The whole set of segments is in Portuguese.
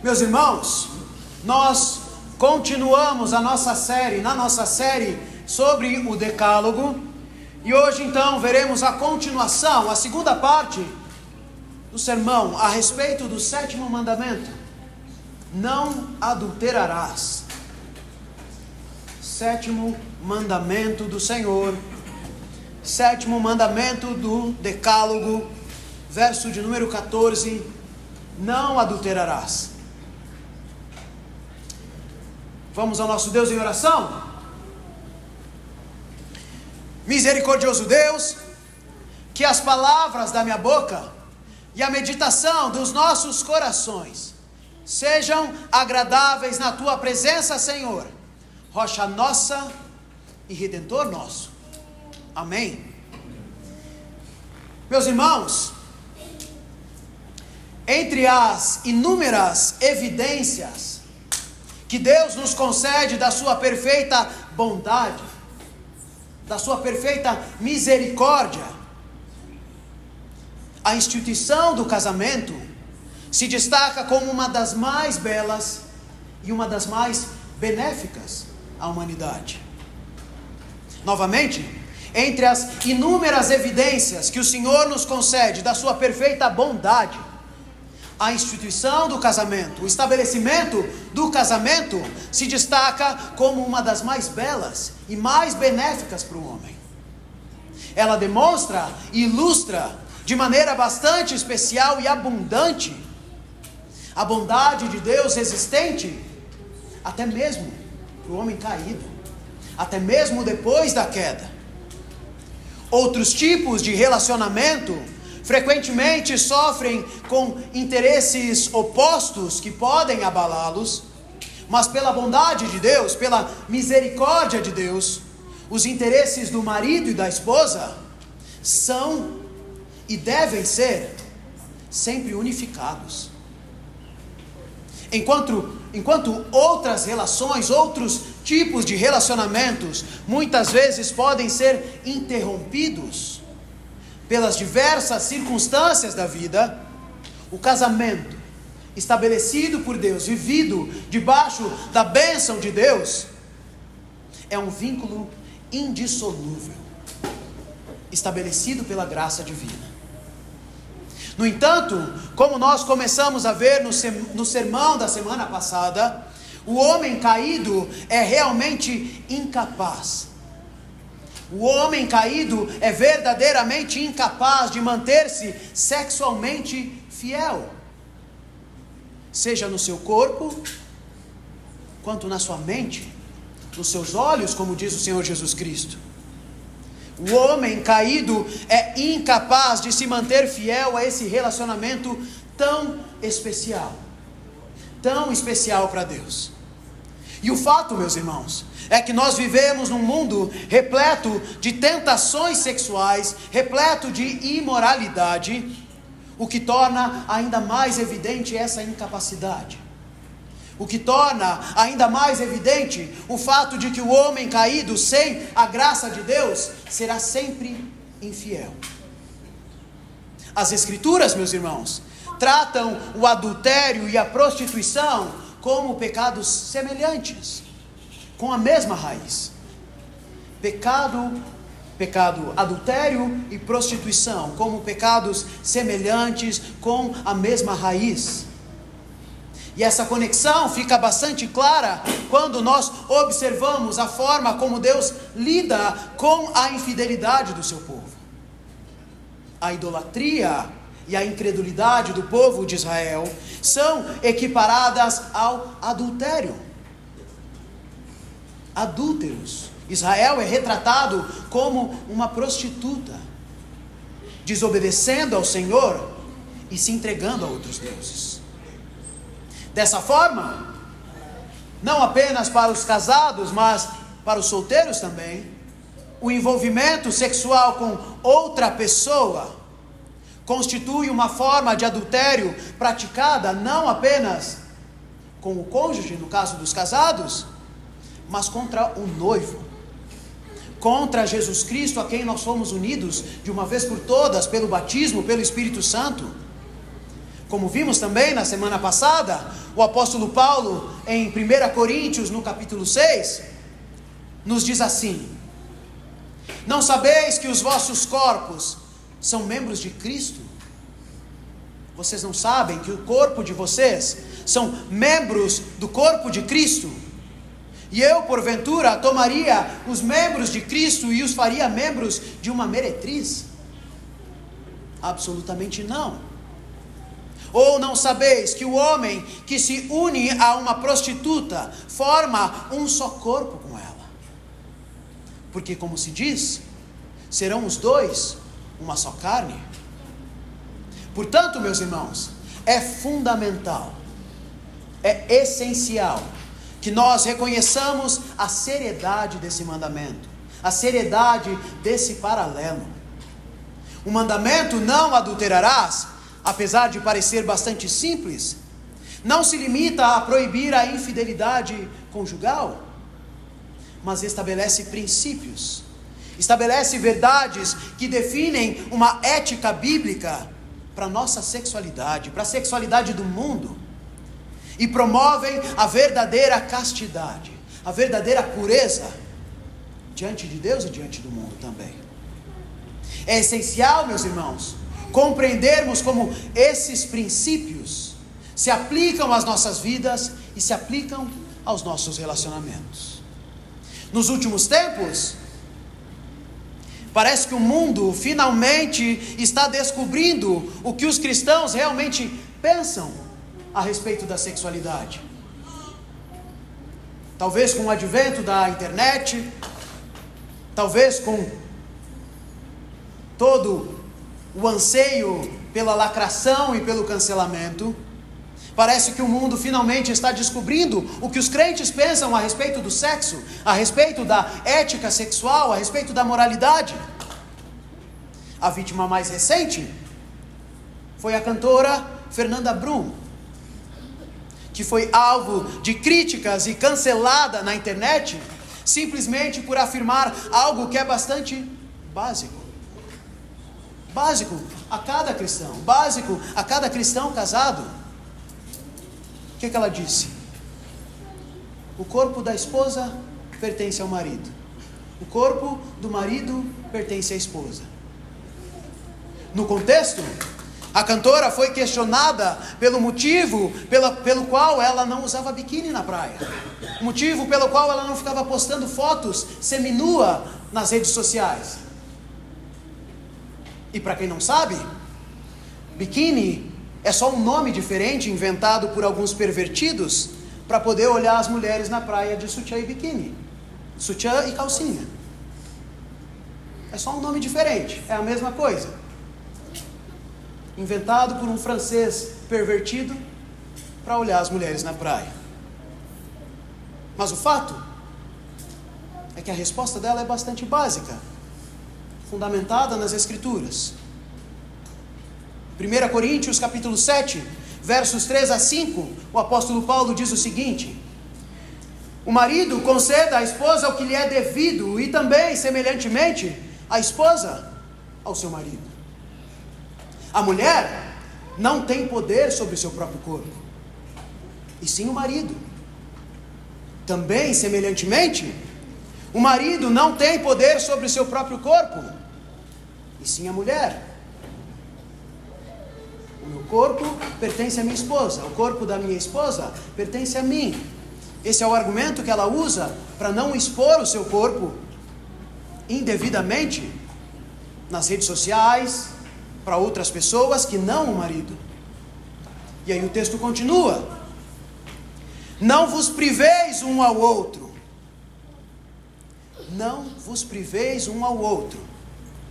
Meus irmãos, nós continuamos na nossa série sobre o Decálogo, e hoje então veremos a continuação, a segunda parte do sermão a respeito do 7º mandamento: não adulterarás. 7º mandamento do Senhor, 7º mandamento do Decálogo, verso de número 14: não adulterarás. Vamos ao nosso Deus em oração? Misericordioso Deus, que as palavras da minha boca e a meditação dos nossos corações sejam agradáveis na Tua presença, Senhor, rocha nossa e Redentor nosso. Amém. Meus irmãos, entre as inúmeras evidências que Deus nos concede da sua perfeita bondade, da sua perfeita misericórdia, a instituição do casamento se destaca como uma das mais belas e uma das mais benéficas à humanidade. Novamente, entre as inúmeras evidências que o Senhor nos concede da sua perfeita bondade, a instituição do casamento, o estabelecimento do casamento se destaca como uma das mais belas e mais benéficas para o homem. Ela demonstra e ilustra de maneira bastante especial e abundante a bondade de Deus existente até mesmo para o homem caído, até mesmo depois da queda. Outros tipos de relacionamento frequentemente sofrem com interesses opostos que podem abalá-los, mas pela bondade de Deus, pela misericórdia de Deus, os interesses do marido e da esposa são e devem ser sempre unificados. Enquanto outras relações, outros tipos de relacionamentos, muitas vezes podem ser interrompidos pelas diversas circunstâncias da vida, o casamento, estabelecido por Deus, vivido debaixo da bênção de Deus, é um vínculo indissolúvel, estabelecido pela graça divina. No entanto, como nós começamos a ver no sermão da semana passada, o homem caído é realmente incapaz. O homem caído é verdadeiramente incapaz de manter-se sexualmente fiel, seja no seu corpo, quanto na sua mente, nos seus olhos, como diz o Senhor Jesus Cristo. O homem caído é incapaz de se manter fiel a esse relacionamento tão especial para Deus. E o fato, meus irmãos, é que nós vivemos num mundo repleto de tentações sexuais, repleto de imoralidade, o que torna ainda mais evidente essa incapacidade. O que torna ainda mais evidente o fato de que o homem caído, sem a graça de Deus, será sempre infiel. As Escrituras, meus irmãos, tratam o adultério e a prostituição como pecados semelhantes, com a mesma raiz. Pecado, adultério e prostituição, como pecados semelhantes, com a mesma raiz. E essa conexão fica bastante clara quando nós observamos a forma como Deus lida com a infidelidade do seu povo. A idolatria e a incredulidade do povo de Israel são equiparadas ao adultério. Adúlteros. Israel é retratado como uma prostituta, desobedecendo ao Senhor e se entregando a outros deuses. Dessa forma, não apenas para os casados, mas para os solteiros também, o envolvimento sexual com outra pessoa constitui uma forma de adultério praticada não apenas com o cônjuge, no caso dos casados, mas contra o noivo, contra Jesus Cristo, a quem nós fomos unidos de uma vez por todas pelo batismo, pelo Espírito Santo. Como vimos também na semana passada, o apóstolo Paulo, em 1 Coríntios, no capítulo 6, nos diz assim: não sabeis que os vossos corpos são membros de Cristo? Vocês não sabem que o corpo de vocês são membros do corpo de Cristo? E eu, porventura, tomaria os membros de Cristo e os faria membros de uma meretriz? Absolutamente não. Ou não sabeis que o homem que se une a uma prostituta forma um só corpo com ela? Porque, como se diz, serão os dois uma só carne. Portanto, meus irmãos, é fundamental, é essencial que nós reconheçamos a seriedade desse mandamento, a seriedade desse paralelo. O mandamento não adulterarás, apesar de parecer bastante simples, não se limita a proibir a infidelidade conjugal, mas estabelece princípios, estabelece verdades que definem uma ética bíblica para a nossa sexualidade, para a sexualidade do mundo, e promovem a verdadeira castidade, a verdadeira pureza diante de Deus e diante do mundo também. É essencial, meus irmãos, compreendermos como esses princípios se aplicam às nossas vidas e se aplicam aos nossos relacionamentos. Nos últimos tempos, parece que o mundo finalmente está descobrindo o que os cristãos realmente pensam a respeito da sexualidade. Talvez com o advento da internet, talvez com todo o anseio pela lacração e pelo cancelamento, parece que o mundo finalmente está descobrindo o que os crentes pensam a respeito do sexo, a respeito da ética sexual, a respeito da moralidade. A vítima mais recente foi a cantora Fernanda Brum, que foi alvo de críticas e cancelada na internet, simplesmente por afirmar algo que é bastante básico a cada cristão, básico a cada cristão casado. O que ela disse? O corpo da esposa pertence ao marido, o corpo do marido pertence à esposa. No contexto, a cantora foi questionada pelo motivo pelo qual ela não usava biquíni na praia, o motivo pelo qual ela não ficava postando fotos seminua nas redes sociais. E para quem não sabe, biquíni é só um nome diferente inventado por alguns pervertidos para poder olhar as mulheres na praia de sutiã e biquíni, sutiã e calcinha. É só um nome diferente, é a mesma coisa. Inventado por um francês pervertido para olhar as mulheres na praia. Mas o fato é que a resposta dela é bastante básica, fundamentada nas Escrituras. 1 Coríntios capítulo 7, versos 3 a 5, o apóstolo Paulo diz o seguinte: o marido conceda à esposa o que lhe é devido, e também, semelhantemente, a esposa ao seu marido. A mulher não tem poder sobre o seu próprio corpo, e sim o marido. Também, semelhantemente, o marido não tem poder sobre o seu próprio corpo, e sim a mulher. O meu corpo pertence à minha esposa, o corpo da minha esposa pertence a mim. Esse é o argumento que ela usa para não expor o seu corpo indevidamente nas redes sociais, para outras pessoas que não o marido. E aí o texto continua: não vos priveis um ao outro. Não vos priveis um ao outro.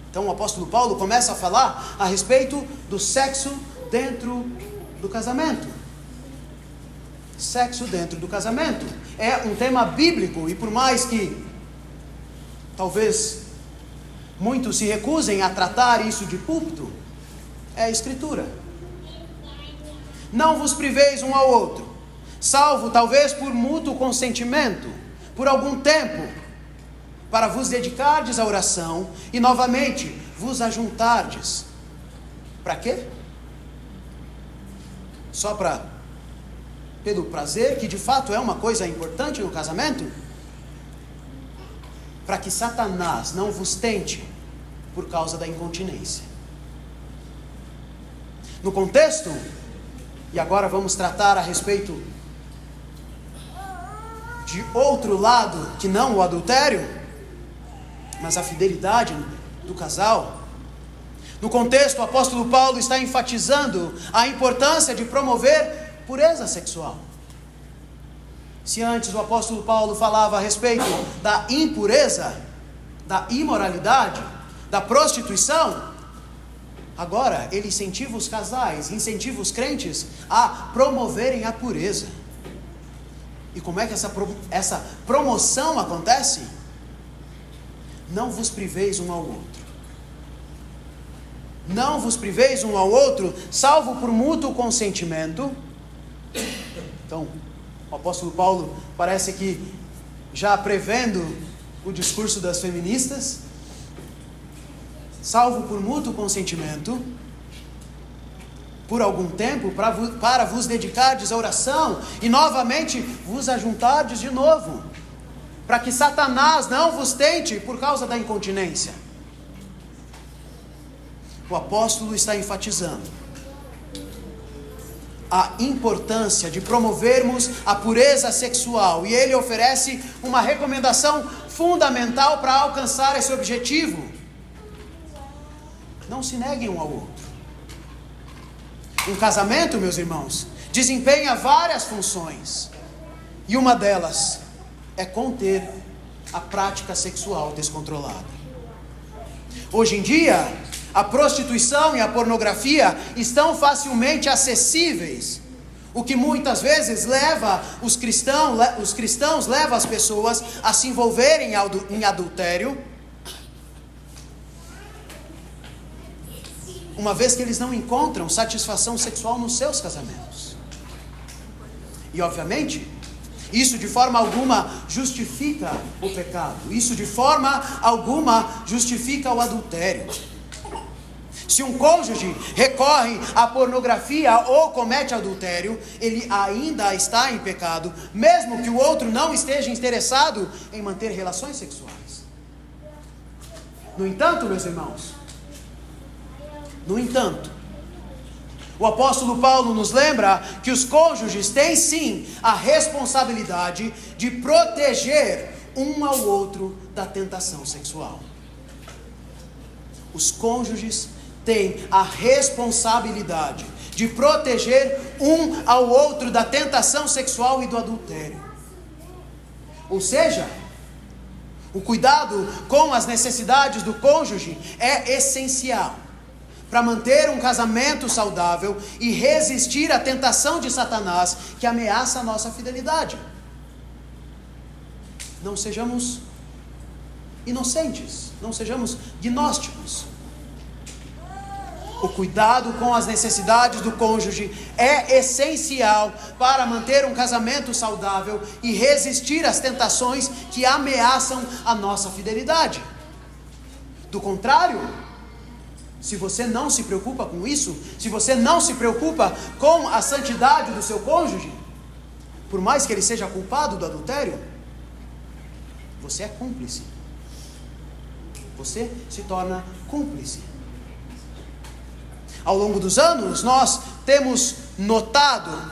Então o apóstolo Paulo começa a falar a respeito do sexo dentro do casamento. Sexo dentro do casamento é um tema bíblico, e por mais que talvez muitos se recusem a tratar isso de púlpito, é a Escritura. Não vos priveis um ao outro, salvo talvez por mútuo consentimento, por algum tempo, para vos dedicardes à oração e novamente vos ajuntardes. Para quê? só pelo prazer, que de fato é uma coisa importante no casamento, para que Satanás não vos tente por causa da incontinência. No contexto, e agora vamos tratar a respeito de outro lado, que não o adultério, mas a fidelidade do casal. No contexto, o apóstolo Paulo está enfatizando a importância de promover pureza sexual. Se antes o apóstolo Paulo falava a respeito da impureza, da imoralidade, da prostituição, agora ele incentiva os casais, incentiva os crentes a promoverem a pureza. E como é que essa promoção acontece? Não vos priveis um ao outro. Não vos priveis um ao outro, salvo por mútuo consentimento. Então, o apóstolo Paulo parece que já prevendo o discurso das feministas, salvo por mútuo consentimento, por algum tempo, para vos dedicardes à oração, e novamente vos ajuntardes de novo, para que Satanás não vos tente por causa da incontinência. O apóstolo está enfatizando a importância de promovermos a pureza sexual, e ele oferece uma recomendação fundamental para alcançar esse objetivo. Não se neguem um ao outro. Um casamento, meus irmãos, desempenha várias funções, e uma delas é conter a prática sexual descontrolada. Hoje em dia, a prostituição e a pornografia estão facilmente acessíveis, o que muitas vezes leva os cristãos leva as pessoas a se envolverem em adultério, uma vez que eles não encontram satisfação sexual nos seus casamentos. E obviamente, isso de forma alguma justifica o pecado, isso de forma alguma justifica o adultério. Se um cônjuge recorre à pornografia ou comete adultério, ele ainda está em pecado, mesmo que o outro não esteja interessado em manter relações sexuais. No entanto, meus irmãos, o apóstolo Paulo nos lembra que os cônjuges têm sim a responsabilidade de proteger um ao outro da tentação sexual. Os cônjuges têm a responsabilidade de proteger um ao outro da tentação sexual e do adultério. Ou seja, o cuidado com as necessidades do cônjuge é essencial para manter um casamento saudável e resistir à tentação de Satanás que ameaça a nossa fidelidade. Não sejamos inocentes, não sejamos gnósticos. O cuidado com as necessidades do cônjuge é essencial para manter um casamento saudável e resistir às tentações que ameaçam a nossa fidelidade. Do contrário, se você não se preocupa com isso, se você não se preocupa com a santidade do seu cônjuge, por mais que ele seja culpado do adultério, você é cúmplice. Você se torna cúmplice. Ao longo dos anos, nós temos notado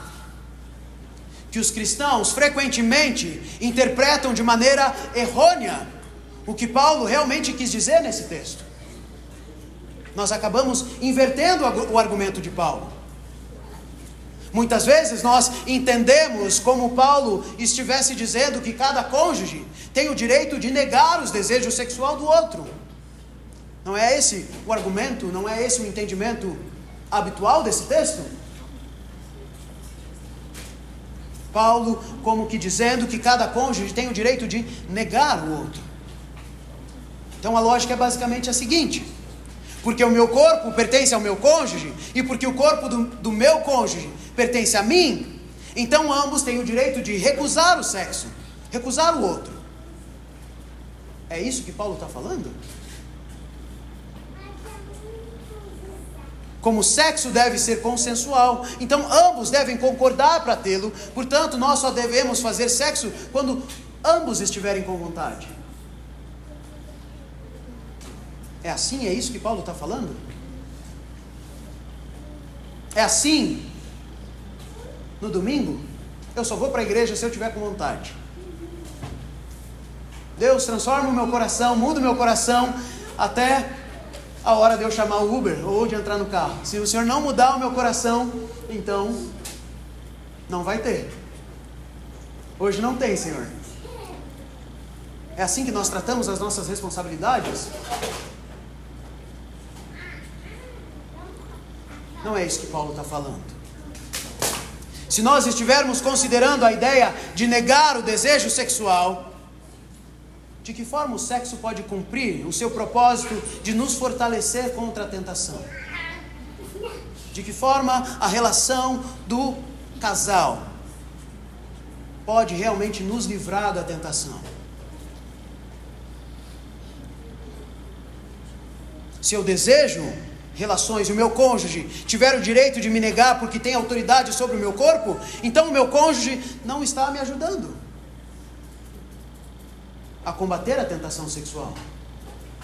que os cristãos frequentemente interpretam de maneira errônea o que Paulo realmente quis dizer nesse texto. Nós acabamos invertendo o argumento de Paulo. Muitas vezes nós entendemos como Paulo estivesse dizendo que cada cônjuge tem o direito de negar os desejos sexuais do outro. Não é esse o argumento, não é esse o entendimento habitual desse texto? Paulo como que dizendo que cada cônjuge tem o direito de negar o outro. Então a lógica é basicamente a seguinte: porque o meu corpo pertence ao meu cônjuge, e porque o corpo do meu cônjuge pertence a mim, então ambos têm o direito de recusar o sexo, recusar o outro. É isso que Paulo está falando? Como o sexo deve ser consensual, então ambos devem concordar para tê-lo. Portanto, nós só devemos fazer sexo quando ambos estiverem com vontade. É assim? É isso que Paulo está falando? É assim no domingo? Eu só vou para a igreja se eu estiver com vontade. Deus transforma o meu coração, muda o meu coração até a hora de eu chamar o Uber ou de entrar no carro. Se o Senhor não mudar o meu coração, então não vai ter. Hoje não tem, Senhor. É assim que nós tratamos as nossas responsabilidades? Não é isso que Paulo está falando. Se nós estivermos considerando a ideia de negar o desejo sexual, de que forma o sexo pode cumprir o seu propósito de nos fortalecer contra a tentação? De que forma a relação do casal pode realmente nos livrar da tentação? Se eu desejo relações e o meu cônjuge tiver o direito de me negar porque tem autoridade sobre o meu corpo, então o meu cônjuge não está me ajudando a combater a tentação sexual.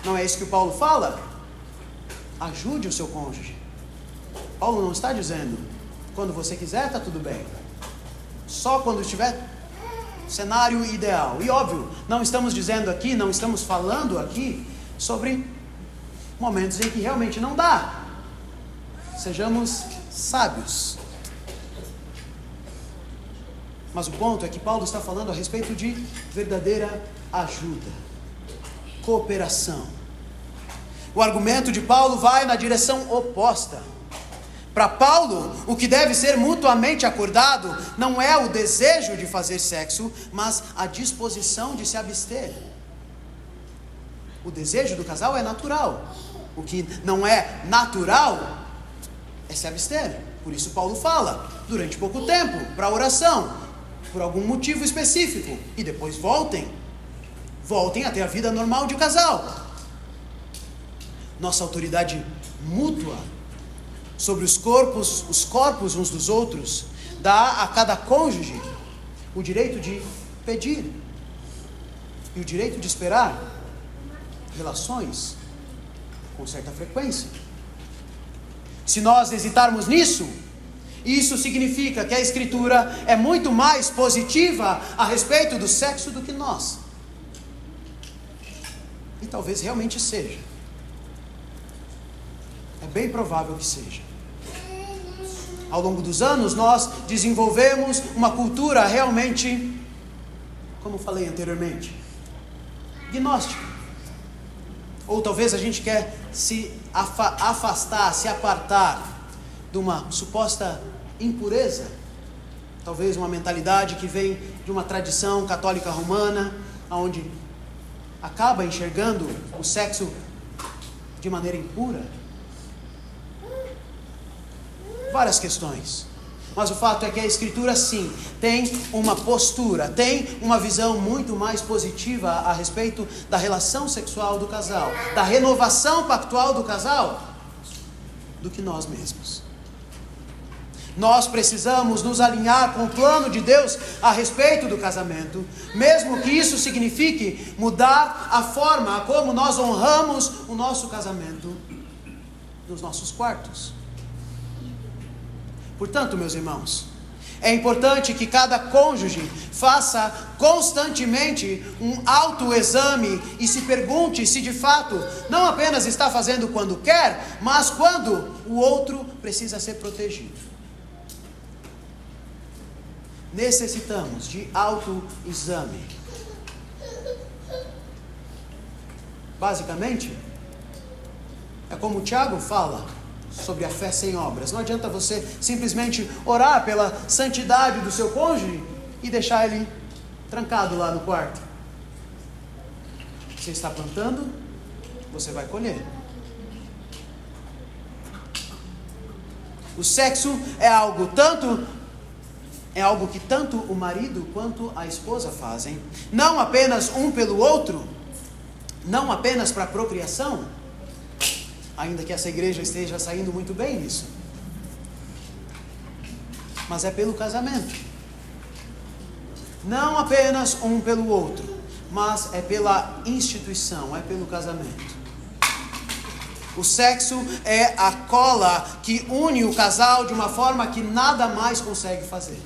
Não é isso que o Paulo fala? Ajude o seu cônjuge. Paulo não está dizendo, quando você quiser está tudo bem, só quando estiver cenário ideal. E óbvio, não estamos dizendo aqui, não estamos falando aqui sobre momentos em que realmente não dá. Sejamos sábios. Mas o ponto é que Paulo está falando a respeito de verdadeira ajuda, cooperação. O argumento de Paulo vai na direção oposta. Para Paulo, o que deve ser mutuamente acordado não é o desejo de fazer sexo, mas a disposição de se abster. O desejo do casal é natural. O que não é natural é se abster. Por isso Paulo fala, durante pouco tempo, para a oração, por algum motivo específico, e depois voltem até a vida normal de casal. Nossa autoridade mútua sobre os corpos uns dos outros, dá a cada cônjuge o direito de pedir e o direito de esperar relações com certa frequência. Se nós hesitarmos nisso, isso significa que a Escritura é muito mais positiva a respeito do sexo do que nós. E talvez realmente seja. É bem provável que seja. Ao longo dos anos, nós desenvolvemos uma cultura realmente, como falei anteriormente, gnóstica. Ou talvez a gente quer se afastar, se apartar de uma suposta impureza. Talvez uma mentalidade que vem de uma tradição católica romana, onde acaba enxergando o sexo de maneira impura. Várias questões. Mas o fato é que a Escritura sim, tem uma postura, tem uma visão muito mais positiva a respeito da relação sexual do casal, da renovação pactual do casal, do que nós mesmos. Nós precisamos nos alinhar com o plano de Deus a respeito do casamento, mesmo que isso signifique mudar a forma como nós honramos o nosso casamento nos nossos quartos. Portanto, meus irmãos, é importante que cada cônjuge faça constantemente um autoexame e se pergunte se de fato não apenas está fazendo quando quer, mas quando o outro precisa ser protegido. Necessitamos de autoexame. Basicamente, é como o Tiago fala sobre a fé sem obras. Não adianta você simplesmente orar pela santidade do seu cônjuge e deixar ele trancado lá no quarto. Você está plantando, você vai colher. O sexo é algo que tanto o marido quanto a esposa fazem, não apenas um pelo outro, não apenas para procriação, ainda que essa igreja esteja saindo muito bem nisso. Mas é pelo casamento. Não apenas um pelo outro, mas é pela instituição, é pelo casamento. O sexo é a cola que une o casal de uma forma que nada mais consegue fazer.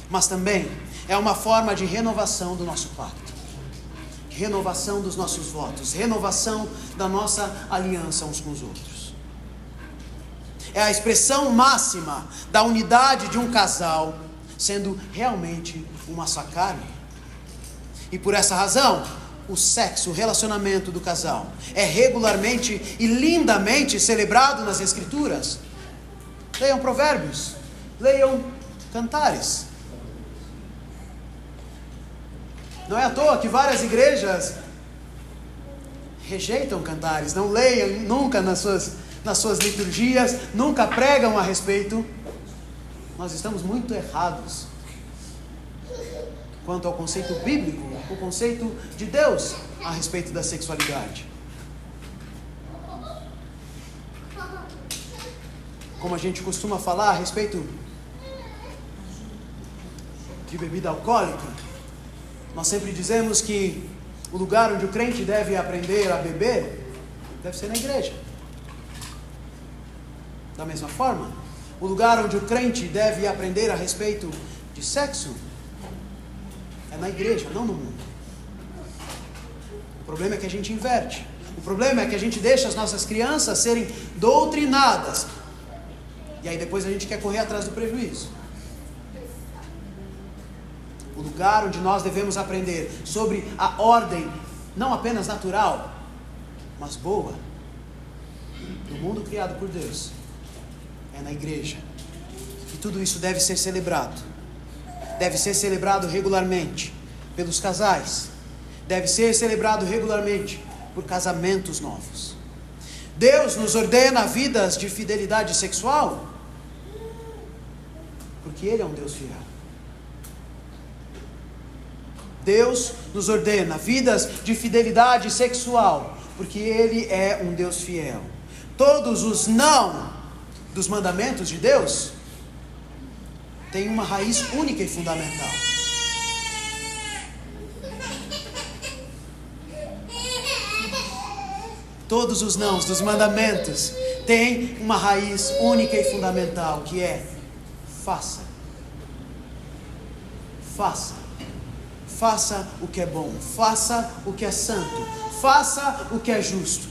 Mas também é uma forma de renovação do nosso pacto, renovação dos nossos votos, renovação da nossa aliança uns com os outros. É a expressão máxima da unidade de um casal, sendo realmente uma só carne. E por essa razão, o sexo, o relacionamento do casal, é regularmente e lindamente celebrado nas Escrituras. Leiam Provérbios, leiam Cantares. Não é à toa que várias igrejas rejeitam Cantares, não leiam nunca nas suas liturgias, nunca pregam a respeito. Nós estamos muito errados quanto ao conceito bíblico, o conceito de Deus a respeito da sexualidade. Como a gente costuma falar a respeito de bebida alcoólica, nós sempre dizemos que o lugar onde o crente deve aprender a beber deve ser na igreja. Da mesma forma, o lugar onde o crente deve aprender a respeito de sexo é na igreja, não no mundo. O problema é que a gente inverte. O problema é que a gente deixa as nossas crianças serem doutrinadas. E aí depois a gente quer correr atrás do prejuízo. O lugar onde nós devemos aprender sobre a ordem, não apenas natural, mas boa, do mundo criado por Deus, é na igreja. E tudo isso deve ser celebrado. Deve ser celebrado regularmente pelos casais. Deve ser celebrado regularmente por casamentos novos. Deus nos ordena vidas de fidelidade sexual porque Ele é um Deus fiel. Deus nos ordena vidas de fidelidade sexual porque Ele é um Deus fiel. Todos os não dos mandamentos de Deus têm uma raiz única e fundamental. Todos os nãos dos mandamentos têm uma raiz única e fundamental, que é faça. Faça. Faça o que é bom, faça o que é santo, faça o que é justo.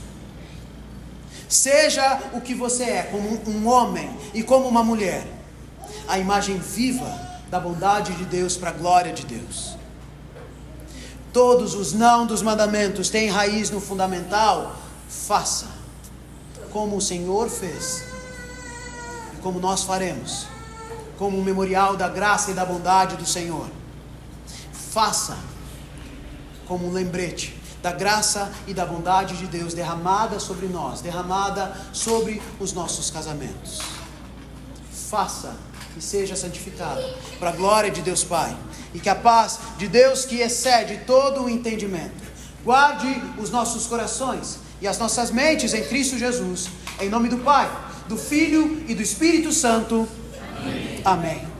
Seja o que você é, como um homem e como uma mulher, a imagem viva da bondade de Deus para a glória de Deus. Todos os não dos mandamentos têm raiz no fundamental. Faça como o Senhor fez e como nós faremos, como um memorial da graça e da bondade do Senhor. Faça como um lembrete da graça e da bondade de Deus derramada sobre nós, derramada sobre os nossos casamentos. Faça e seja santificado para a glória de Deus Pai, e que a paz de Deus, que excede todo o entendimento, guarde os nossos corações e as nossas mentes em Cristo Jesus, em nome do Pai, do Filho e do Espírito Santo. Amém. Amém.